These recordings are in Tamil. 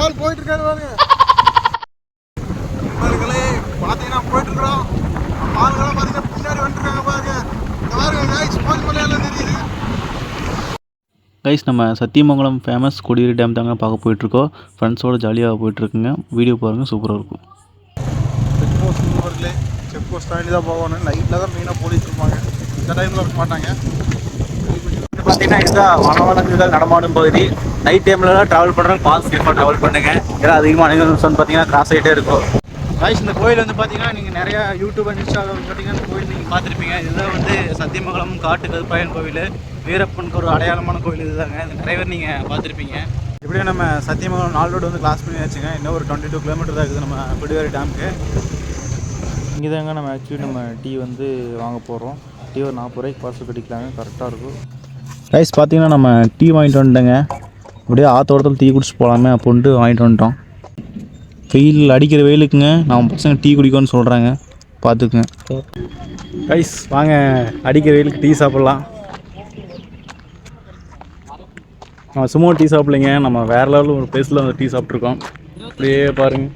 நம்ம ஆள் போயிட்டு இருக்காரு பாருங்க. பார்த்தீங்கன்னா போயிட்டு இருக்கிறோம். நம்ம ஆளுங்கெல்லாம் பார்த்தீங்கன்னா பின்னாடி வந்துருக்காங்க பாருங்க. இந்த பாருங்க கைஸ், போன் மலையெல்லாம் தெரியுது. கைஸ், நம்ம சத்தியமங்கலம் ஃபேமஸ் கொடிவேரி டேம் தாங்க பார்க்க போயிட்டுருக்கோம். ஃப்ரெண்ட்ஸோடு ஜாலியாக போயிட்டுருக்குங்க. வீடியோ பாருங்கள், சூப்பராக இருக்கும். செக் போஸ்ட் ஊர்களே, செக் போஸ்ட் தாண்டி தான் போகணும். நைட்டில் தான் மெயினாக போலீஸ் இருப்பாங்க, இந்த டைமில் இருக்க மாட்டாங்க. பார்த்தீங்கன்னா இதுதான் வனவிலங்குகள் நடமாடும் பகுதி. நைட் டைம்லலாம் ட்ராவல் பண்ணுறோம், பாஸ் சேஃபாக ட்ராவல் பண்ணுங்கள். ஏன்னா அதிகமாக அனிமல்ஸ் வந்து பார்த்தீங்கன்னா கிராஸ் ஆகிட்டே இருக்கும். கைஸ், இந்த கோயில் வந்து பார்த்தீங்கன்னா நீங்கள் நிறையா யூடியூப் அண்ட் இன்ஸ்டாகிராம் பார்த்தீங்கன்னா இந்த கோயில் நீங்கள் பார்த்துருப்பீங்க. இதுதான் வந்து சத்தியமங்கலம் காட்டு கருப்பாயன் கோவில், வீரப்பனுக்கு ஒரு அடையாளமான கோயில் இதுதாங்க. இந்த டிரைவர் நீங்கள் பார்த்துருப்பீங்க. இப்படியே நம்ம சத்தியமங்கலம் 4 ரோடு வந்து கிளாஸ் பண்ணி வச்சுங்க. இன்னும் ஒரு 22 கிலோமீட்டர் தான் இருக்குது நம்ம கொடிவேரி டேமுக்கு. இங்கே தாங்க நம்ம ஆக்சுவலி நம்ம டீ வந்து வாங்க போகிறோம். டீ ஒரு 40 ரூபாய்க்கு பார்சல் கட்டிக்கலாங்க, கரெக்டாக இருக்கும். கைஸ், பார்த்தீங்கன்னா நம்ம டீ வாங்கிட்டு வந்துட்டோங்க. அப்படியே ஆத்தோட்டத்தில் டீ குடிச்சிட்டு போகலாமே அப்படின்ட்டு வாங்கிட்டு வந்துட்டோம். வெயில் அடிக்கிற வெயிலுக்குங்க நம்ம பசங்க டீ குடிக்கணும்னு சொல்கிறாங்க, பார்த்துக்குங்க. கைஸ், வாங்க அடிக்கிற வெயிலுக்கு டீ சாப்பிட்லாம். நம்ம சும்மா டீ சாப்பிட்லைங்க, நம்ம வேறு லெவலில் ஒரு பிளேஸில் வந்து டீ சாப்பிட்ருக்கோம். அப்படியே பாருங்கள்,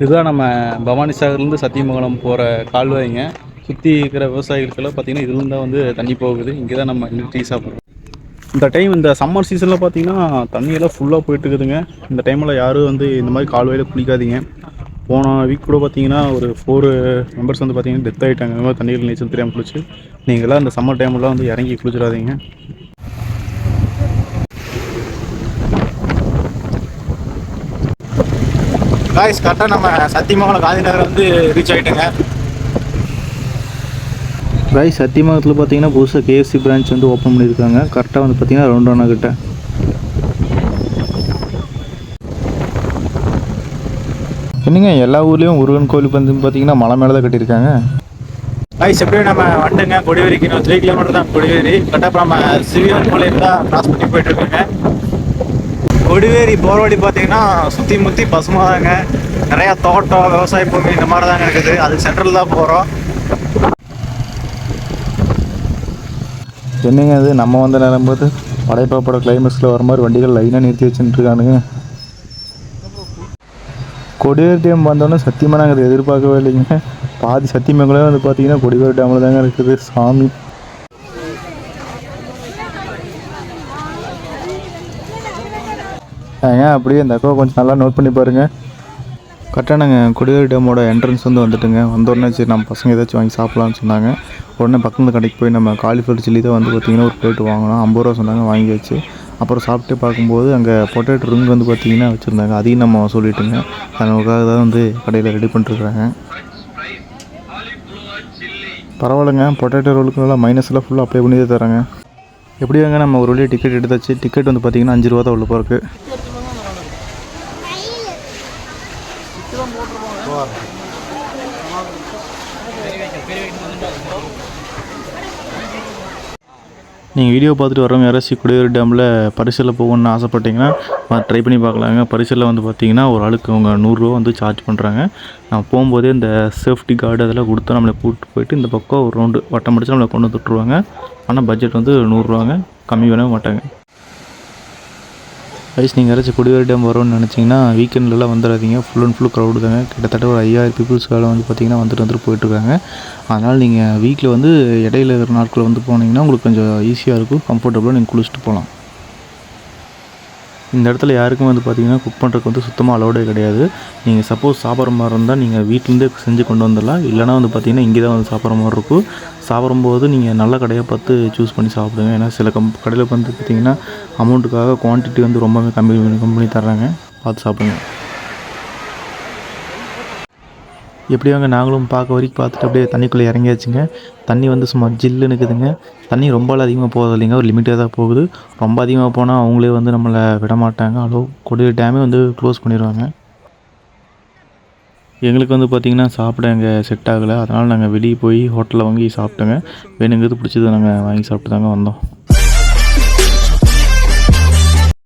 இதுதான் நம்ம பவானி சாகர்லேருந்து சத்தியமங்கலம் போகிற கால்வாய்ங்க. சுற்றி இருக்கிற விவசாயிகளுக்கெல்லாம் பார்த்திங்கன்னா இதுலேருந்து தான் வந்து தண்ணி போகுது. இங்கே தான் நம்ம இன்னும் டீ சாப்பிட்றோம். இந்த டைம் இந்த சம்மர் சீசனில் பார்த்திங்கன்னா தண்ணியெல்லாம் ஃபுல்லாக போயிட்டுருக்குதுங்க. இந்த டைமில் யாரும் வந்து இந்த மாதிரி கால்வாயில் குளிக்காதீங்க. போன வீக் கூட பார்த்திங்கன்னா ஒரு 4 மெம்பர்ஸ் வந்து பார்த்திங்கன்னா டெத் ஆகிட்டாங்க. இந்த மாதிரி தண்ணியில் நீச்சல் தெரியாமல் குளிச்சு. நீங்களாம் இந்த சம்மர் டைம்லாம் வந்து இறங்கி குளிச்சிடாதீங்க. காய்ஸ், கரெக்டாக நம்ம சத்தியமங்கலம் காந்தி நகர் வந்து ரீச் ஆகிட்டோங்க. கைஸ், சத்தியமங்கலத்தில் பார்த்தீங்கன்னா புதுசாக KFC பிரான்ச் வந்து ஓப்பன் பண்ணியிருக்காங்க. கரெக்டாக வந்து பார்த்தீங்கன்னா ரவுண்டானா கிட்ட. என்னங்க, எல்லா ஊர்லேயும் முருகன் கோயில் வந்து பார்த்தீங்கன்னா மலை மேலே தான் கட்டியிருக்காங்க. கைஸ், எப்படியும் நம்ம வந்துங்க கொடிவேரிக்கு இன்னும் 3 கிலோமீட்டர் தான் கொடிவேரி. கரெக்டாக நம்ம சிவியன் மலையில் தான் கிராஸ் பண்ணி போயிட்டுருக்கோங்க. கொடிவேரி போகிற வழி பார்த்தீங்கன்னா சுற்றி முற்றி பசுமாக தாங்க. நிறையா தோட்டம், விவசாய பூமி இந்த மாதிரி தாங்க இருக்குது. அதுக்கு சென்ட்ரல் தான் போகிறோம். என்னங்க அது, நம்ம வந்த நேரம் போது படைப்பாப்போட கிளைமேக்ஸில் வர மாதிரி வண்டிகள் லைனாக நிறுத்தி வச்சுட்டுருக்கானுங்க. கொடிவேரி டேம் வந்தோன்னே சத்தியமாக நாங்கள் எதிர்பார்க்கவே இல்லைங்க. பாதி சத்தியமங்கலம் வந்து பார்த்தீங்கன்னா கொடிவேரி டேமில் தாங்க இருக்குது. சாமி, ஏங்க அப்படியே இந்த அக்காவை கொஞ்சம் நல்லா நோட் பண்ணி பாருங்கள். கரெக்டாக நாங்கள் கொடிவேரி டேமோட என்ட்ரன்ஸ் வந்து வந்துட்டுங்க. வந்தோடனே சரி நம்ம பசங்க ஏதாச்சும் வாங்கி சாப்பிட்லான்னு சொன்னாங்க. உடனே பக்கத்து கடைக்கு போய் நம்ம காலிஃப்ளவர் சில்லி தான் வந்து பார்த்திங்கன்னா ஒரு பிளேட் வாங்கினோம். 50 ரூபா சொன்னாங்க, வாங்கி வச்சு அப்புறம் சாப்பிட்டு பார்க்கும்போது அங்கே பொட்டேட்டோ ரிங் வந்து பார்த்திங்கன்னா வச்சுருந்தாங்க. அதையும் நம்ம சொல்லிட்டுங்க. நமக்காக தான் வந்து கடையில் ரெடி பண்ணிட்டுருக்குறாங்க. பரவாயில்லைங்க, பொட்டேட்டோ ரோலுக்கு நல்லா மைனஸ்லாம் ஃபுல்லாக அப்ளை பண்ணி தான் தராங்க. எப்படியாங்க நம்ம ஒரு வழியாக டிக்கெட் எடுத்தாச்சு. டிக்கெட் வந்து பார்த்திங்கன்னா 5 ரூபா தான் உள்ள போகிறக்கு. நீங்கள் வீடியோ பார்த்துட்டு வரவங்க யாராச்சும் கொடிவேரி டேமில் பரிசலில் போகணுன்னு ஆசைப்பட்டீங்கன்னா ட்ரை பண்ணி பார்க்கலாங்க. பரிசலில் வந்து பார்த்தீங்கன்னா ஒரு ஆளுக்கு அவங்க 100 ரூபா வந்து சார்ஜ் பண்ணுறாங்க. நம்ம போகும்போதே இந்த சேஃப்டி கார்டு அதெல்லாம் கொடுத்து நம்மளை கூப்பிட்டு போயிட்டு இந்த பக்கம் ஒரு ரவுண்டு வட்டம் முடிச்சு நம்மளை கொண்டு வந்து விட்டுருவாங்க. ஆனால் பட்ஜெட் வந்து 100 ரூபாங்க, கம்மி பண்ணவே மாட்டாங்க. கைஸ், நீங்கள் யாராச்சும் கொடிவேரி டேம் வரும்னு நினச்சிங்கன்னா வீக்கெண்ட்லலாம் வந்துடாதீங்க. ஃபுல் அண்ட் ஃபுல் க்ரௌடு தாங்க. கிட்டத்தட்ட ஒரு 5000 பீப்புள்ஸ்க்காக வந்து பார்த்திங்கன்னா வந்துட்டு போயிட்டுருக்காங்க. அதனால் நீங்கள் வீக்கில் வந்து இடையில இருக்கிற நாட்களில் வந்து போனீங்கன்னா உங்களுக்கு கொஞ்சம் ஈஸியாக இருக்கும், கம்ஃபர்டபுளாக நீங்கள் குளிச்சுட்டு போகலாம். இந்த இடத்துல யாருக்கும் வந்து பார்த்திங்கன்னா குக் பண்ணுறதுக்கு வந்து சுத்தமாக அலோடே கிடையாது. நீங்கள் சப்போஸ் சாப்பிட்ற மாதிரி இருந்தால் நீங்கள் வீட்டிலேருந்தே செஞ்சு கொண்டு வந்துடலாம். இல்லைனா வந்து பார்த்திங்கன்னா இங்கே தான் வந்து சாப்பிட்ற மாதிரி இருக்கும். சாப்பிடும்போது நீங்கள் நல்ல கடையாக பார்த்து சூஸ் பண்ணி சாப்பிடுங்க. ஏன்னா சில கடையில் வந்து பார்த்திங்கன்னா அமௌண்ட்டுக்காக குவான்டிட்டி வந்து ரொம்பவே கம்மி தர்றாங்க, பார்த்து சாப்பிடுங்க. எப்படியாங்க நாங்களும் பார்க்க வரைக்கும் பார்த்துட்டு அப்படியே தண்ணிக்குள்ளே இறங்கியாச்சுங்க. தண்ணி வந்து சும்மா ஜில்லுன்னு இருக்குதுங்க. தண்ணி ரொம்பலாம் அதிகமாக போகிறது இல்லைங்க, ஒரு லிமிட்டாக தான் போகுது. ரொம்ப அதிகமாக போனால் அவங்களே வந்து நம்மளை விட மாட்டாங்க. கொடிவேரி டேமே வந்து க்ளோஸ் பண்ணிடுவாங்க. எங்களுக்கு வந்து பார்த்திங்கன்னா சாப்பிட அங்கே செட் ஆகலை. அதனால் நாங்கள் வெளியே போய் ஹோட்டலில் வாங்கி சாப்பிட்டோங்க. வேணுங்கிறது பிடிச்சது நாங்கள் வாங்கி சாப்பிட்டு தாங்க வந்தோம்.